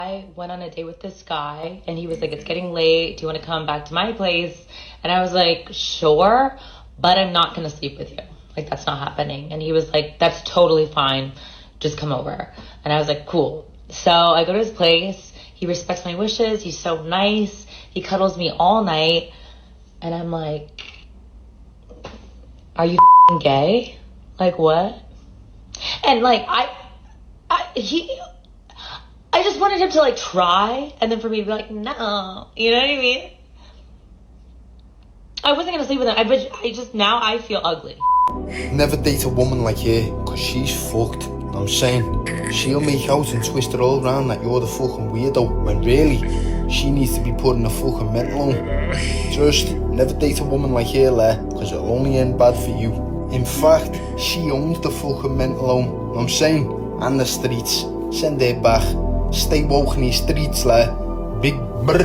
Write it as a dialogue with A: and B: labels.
A: I went on a date with this guy and he was like, it's getting late. Do you want to come back to my place? And I was like, sure, but I'm not going to sleep with you. Like, that's not happening. And he was like, that's totally fine. Just come over. And I was like, cool. So I go to his place. He respects my wishes. He's so nice. He cuddles me all night. And I'm like, are you gay? Like, what? And like, I just wanted him to like try, and then for me to be like, no, you know what I mean? I wasn't gonna sleep with him. Now I feel ugly.
B: Never date a woman like her, cause she's fucked. I'm saying, she'll make out and twist it all around that you're the fucking weirdo, when really, she needs to be put in a fucking mental home. Just never date a woman like her, cause it'll only end bad for you. In fact, she owns the fucking mental home, I'm saying, and the streets. Send her back. Stay woke in the streets, Big brr.